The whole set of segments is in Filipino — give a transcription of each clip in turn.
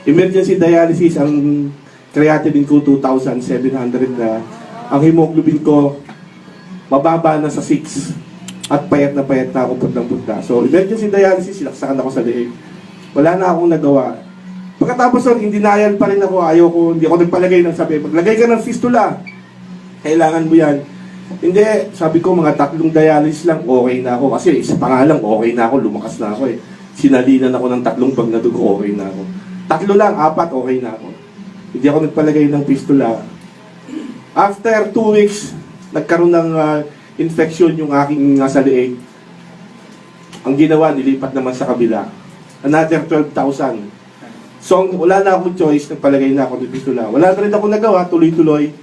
Emergency dialysis, ang creatinine ko 2,700 na. Ang hemoglobin ko, mababa na sa 6. At payat na ako punta. So, emergency dialysis, sinaksakan ako sa leeg. Wala na akong nagawa. Pagkatapos nun, hindi denial pa rin ako. Hindi ako nagpalagay ng sabi, maglagay ka ng fistula. Kailangan mo yan. Hindi, sabi ko, mga 3 dialysis lang, okay na ako. Kasi isa pa nga lang, okay na ako, lumakas na ako eh. Sinalinan ako ng 3 pag nadugo, okay na ako. 3 lang, 4, okay na ako. Hindi ako nagpalagay ng fistula. After 2 weeks, nagkaroon ng infection yung aking nasa leeg. Ang ginawa, nilipat naman sa kabila. Another 12,000. So, wala na akong choice, nagpalagay na ako ng fistula. Wala na rin ako nagawa, tuloy-tuloy.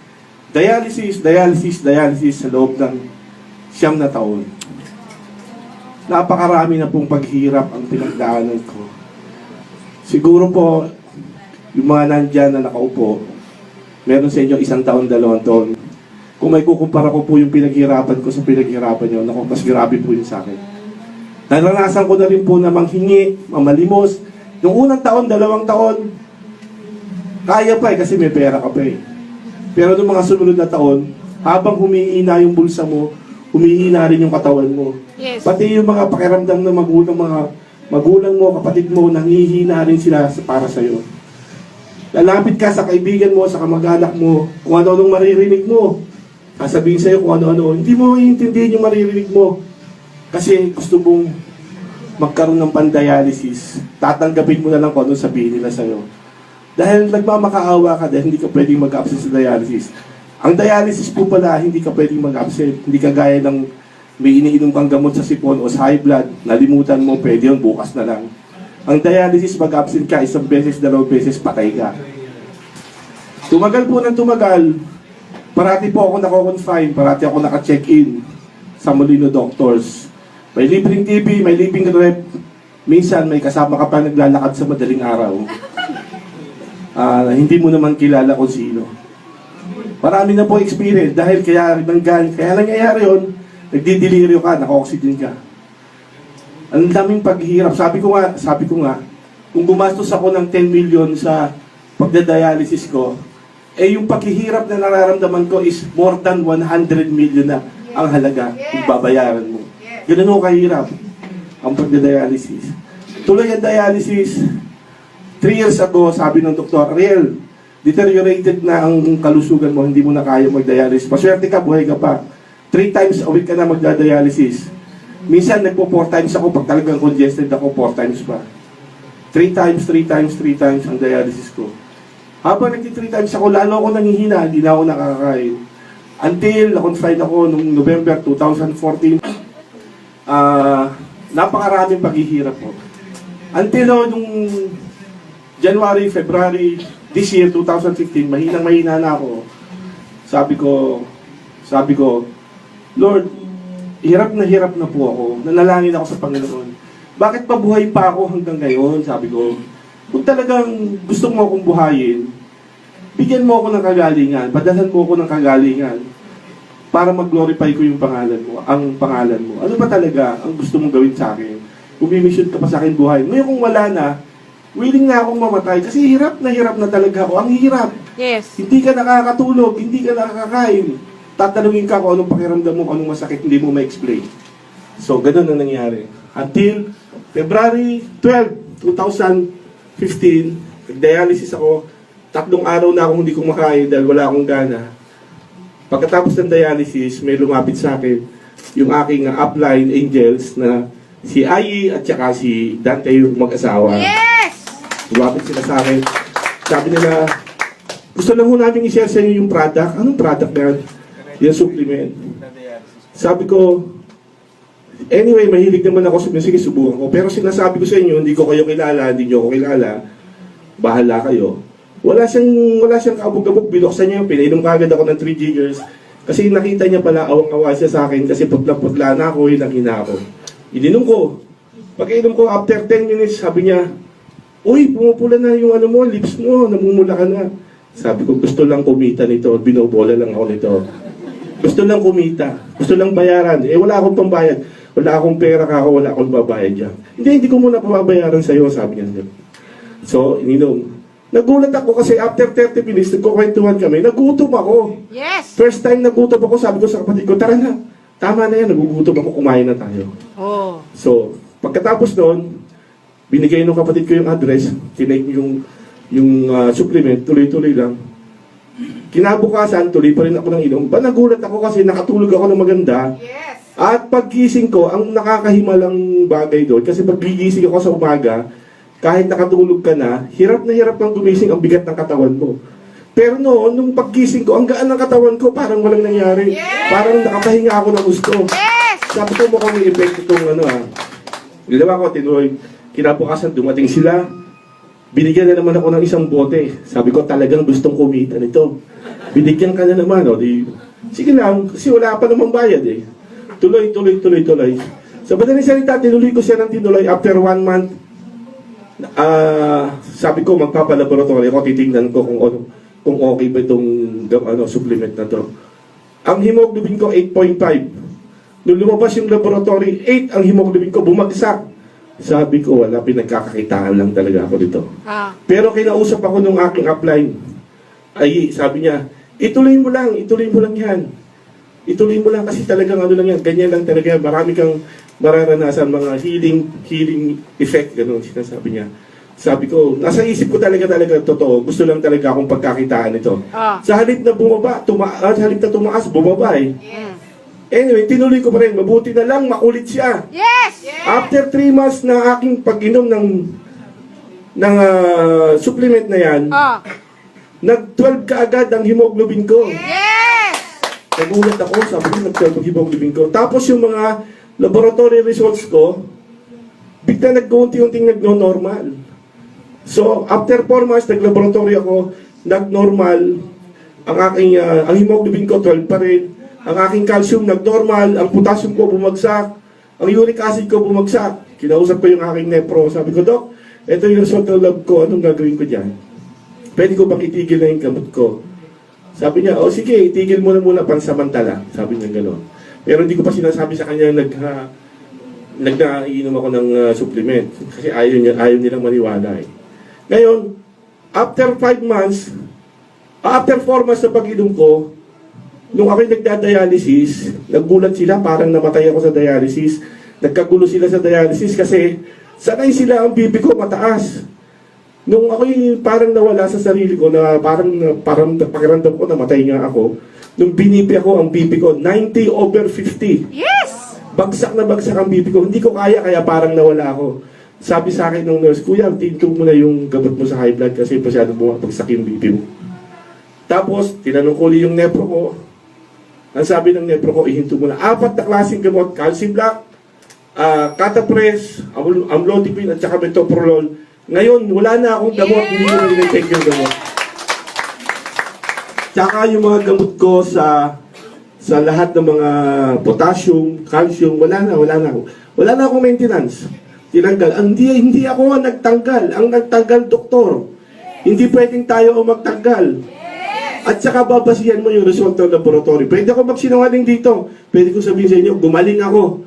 Dialysis sa loob ng 9 na taon. Napakarami na pong paghirap ang pinagdaanan ko. Siguro po, yung mga nandyan na nakaupo, meron sa inyo 1 taon, 2 taon. Kung may kukumpara ko po yung pinaghirapan ko sa pinaghirapan nyo, naku, mas grabe po yun sa akin. Naranasan ko na rin po na manghingi, mamalimos. Yung unang taon, 2 taon, kaya pa kasi may pera ka pa eh. Pero nung mga sumunod na taon, habang humihina yung bulsa mo, humihina rin yung katawan mo. Yes. Pati yung mga pakiramdam ng magulang mo, kapatid mo, nanghihina rin sila para sa'yo. Lalapit ka sa kaibigan mo, sa kamag-anak mo, kung ano-anong maririnig mo. Sasabihin sa'yo kung ano-ano. Hindi mo iintindihin yung maririnig mo. Kasi gusto mong magkaroon ng pandialysis. Tatanggapin mo na lang kung ano sabihin nila sa'yo. Dahil nagmamakaawa ka dahil hindi ka pwedeng mag-absent sa dialysis. Ang dialysis po pala, hindi ka pwedeng mag-absent. Hindi ka gaya ng may iniinom kang gamot sa sipon o sa high blood, nalimutan mo, pwede yun, bukas na lang. Ang dialysis, mag-absent ka, 1 beses, 2 beses, patay ka. Tumagal po ng tumagal, parati po ako nako-confine, parati ako naka-check-in sa Molino Doctors. May libreng TV, may libreng rep. Minsan may kasama ka pa naglalakad sa madaling araw. Hindi mo naman kilala kung sino. Marami na po experience dahil kaya nangyayari yun, nagdidelirio ka, naka-oxygen ka. Ang daming paghihirap. Sabi ko nga, kung gumastos ako ng 10 million sa pagdadialysis ko, yung paghihirap na nararamdaman ko is more than 100 million na ang halaga kung babayaran mo. Ganun ko kahirap ang pagdadialysis. Tuloy ang dialysis. 3 years ago, sabi ng doktor, Ariel, deteriorated na ang kalusugan mo, hindi mo na kaya mag-dialysis. Paswerte ka, buhay ka pa. 3 times a week ka na magdadialysis. Minsan, nagpo 4 times ako, pag talagang congested ako, 4 times pa. 3 times ang dialysis ko. Habang nagti 3 times ako, lalo ako nanghihina, hindi na ako nakakain. Until, na-confine ako noong November 2014, napakaraming paghihirap po. Until nung January, February, this year, 2015, mahina na ako. Sabi ko, Lord, hirap na po ako. Nanalangin ako sa Panginoon. Bakit mabuhay pa ako hanggang ngayon? Sabi ko, kung talagang gusto mo akong buhayin, bigyan mo ako ng kagalingan, padalhan mo ako ng kagalingan para mag-glorify ko yung pangalan mo, ang pangalan mo. Ano ba talaga ang gusto mong gawin sa akin? Kung mission ka pa sa akin buhay. Ngayon kung wala na, willing na akong mamatay kasi hirap na talaga ako. Ang hirap. Yes. Hindi ka nakakatulog, hindi ka nakakakain. Tatanungin ka kung anong pakiramdam mo, kung anong masakit, hindi mo ma-explain. So, ganun ang nangyari. Until February 12, 2015, nag-dialysis ako. 3 araw na akong hindi kumakain dahil wala akong gana. Pagkatapos ng dialysis, may lumapit sa akin yung aking upline angels na si Ayi at saka si Dante yung mag-asawa. Yes! Lumapit sila sa akin. Sabi nila, gusto lang ho namin i-share sa inyo yung product. Anong product na yan? Yung supplement. Sabi ko, anyway, mahilig naman ako sa sige, subukan ko. Pero sinasabi ko sa inyo, hindi ko kayo kilala, hindi nyo ako kilala. Bahala kayo. Wala siyang kaabog-abog, binuksan niya yung pinainom kagad ako ng 3 jiggers. Kasi nakita niya pala, awang-awa siya sa akin kasi putla-putla na ako, hinang-hina ako. Ininom ko. Pag-inom ko, after 10 minutes, sabi niya, uy, pumupula na yung ano mo, lips mo, namumula ka na. Sabi ko, gusto lang kumita nito, binobola lang ako nito. Gusto lang kumita, gusto lang bayaran. Wala akong pambayad, wala akong pera ka ako, wala akong babayad dyan. Hindi ko muna pababayaran sa'yo, sabi niya. So, ininom. Nagulat ako kasi after 30 minutes, nagkukwentuhan kami, nagutom ako. Yes! First time nagutom ako, sabi ko sa kapatid ko, tara na, tama na yan, nagugutom ako, kumain na tayo. Oh. So, pagkatapos noon, binigay ng kapatid ko yung address, tinake yung supplement, tuloy-tuloy lang. Kinabukasan, tuloy pa rin ako ng inom. Ba nagulat ako kasi nakatulog ako ng maganda. Yes! At paggising ko, ang nakakahimalang bagay doon, kasi pag gigising ako sa umaga, kahit nakatulog ka na hirap kang gumising, ang bigat ng katawan mo. Pero noon, nung paggising ko, ang gaan ng katawan ko, parang walang nangyari. Yes! Parang nakapahinga ako ng gusto. Yes! Sabi ko mukhang may effect itong Ginawa ko, tinuloy. Kinabukasan, dumating sila. Binigyan na naman ako ng isang bote. Sabi ko, talagang gustong kumita nito. Binigyan ka na naman, o. Sige lang, kasi wala pa namang bayad eh. Tuloy. Sa madaling salita, tinuloy ko siya ng tinuloy. After 1 month, sabi ko, magpapalaboratory ako, titingnan ko kung okay ba itong supplement na to. Ang hemoglobin ko, 8.5. Nung lumabas yung laboratory, 8 ang hemoglobin ko, bumagsak. Sabi ko, wala, pinagkakakitaan lang talaga ako dito. Pero kinausap ako nung aking upline. Ay, sabi niya, ituloy mo lang yan. Ituloy mo lang kasi talagang lang yan, ganyan lang talaga. Marami kang mararanasan mga healing effect, gano'n sinasabi niya. Sabi ko, nasa isip ko talaga totoo. Gusto lang talaga akong pagkakitaan ito. Sa halip na bumaba, halip na tumaas, bumaba eh. Yes! Anyway, tinuloy ko pa rin. Mabuti na lang, makulit siya. Yes! After 3 months na aking pag-inom ng supplement na yan, nag-12 ka agad ang hemoglobin ko. Yes! Nagulat ako, sabi ko, nag-12 ang hemoglobin ko. Tapos yung mga laboratory results ko, bigla nag-unti-unting nagno-normal. So, after 4 months, nag-laboratory ako, nag-normal, ang hemoglobin ko 12 pa rin, ang aking calcium nag-normal, ang potassium ko bumagsak, ang uric acid ko bumagsak. Kinausap ko yung aking nepro, sabi ko, Dok, ito yung result ng lab ko, anong gagawin ko dyan? Pwede ko bang itigil na yung gamot ko? Sabi niya, sige, itigil mo na muna pansamantala. Sabi niya gano'n. Pero hindi ko pa sinasabi sa kanya nag-iinom ako ng supplement. Kasi ayaw nilang maniwala eh. Ngayon, after 4 months na pag-inom ko, nung ako'y nagda-dialysis, naggulat sila, parang namatay ako sa dialysis. Nagkagulo sila sa dialysis kasi sanay sila ang BP ko mataas. Nung ako'y parang nawala sa sarili ko, na parang pakiramdam ko, namatay nga ako. Nung binipi ako, ang BP ko, 90/50. Yes! Bagsak na bagsak ang BP ko. Hindi ko kaya parang nawala ako. Sabi sa akin ng nurse, Kuya, tinto mo na yung gamot mo sa high blood kasi masyadong bumabagsak yung BP mo. Tapos, tinanong ko ulit yung nepro ko. Ang sabi ng nepro ko, ihinto mo na 4 na klaseng gamot, calcium block, catapres, amlodipine at saka metoprolol. Ngayon, wala na akong gamot, hindi ko na dinetect yung gamot. Tsaka yung mga gamot ko sa lahat ng mga potassium, calcium, wala na ako. Wala na akong maintenance. Tinanggal. Hindi ako ang nagtanggal. Ang nagtanggal, doktor. Hindi pwedeng tayo ang magtanggal. At saka babasihan mo yung result ng laboratory. Pwede ako magsinungaling dito. Pwede ko sabihin sa inyo, gumaling ako.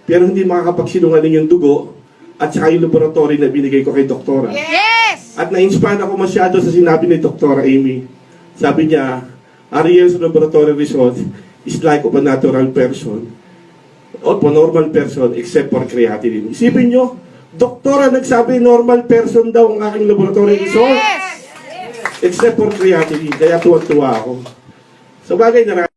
Pero hindi makakapagsinungaling yung dugo at saka yung laboratory na binigay ko kay doktora. Yes! At na-inspire ako masyado sa sinabi ni Doktora Amy. Sabi niya, Ariel's laboratory result is like of a natural person or a normal person except for creatinine. Isipin nyo, doktora nagsabi normal person daw ang aking laboratory result Yes! except for creatinine. Kaya tuwa-tuwa ako. Sa bagay na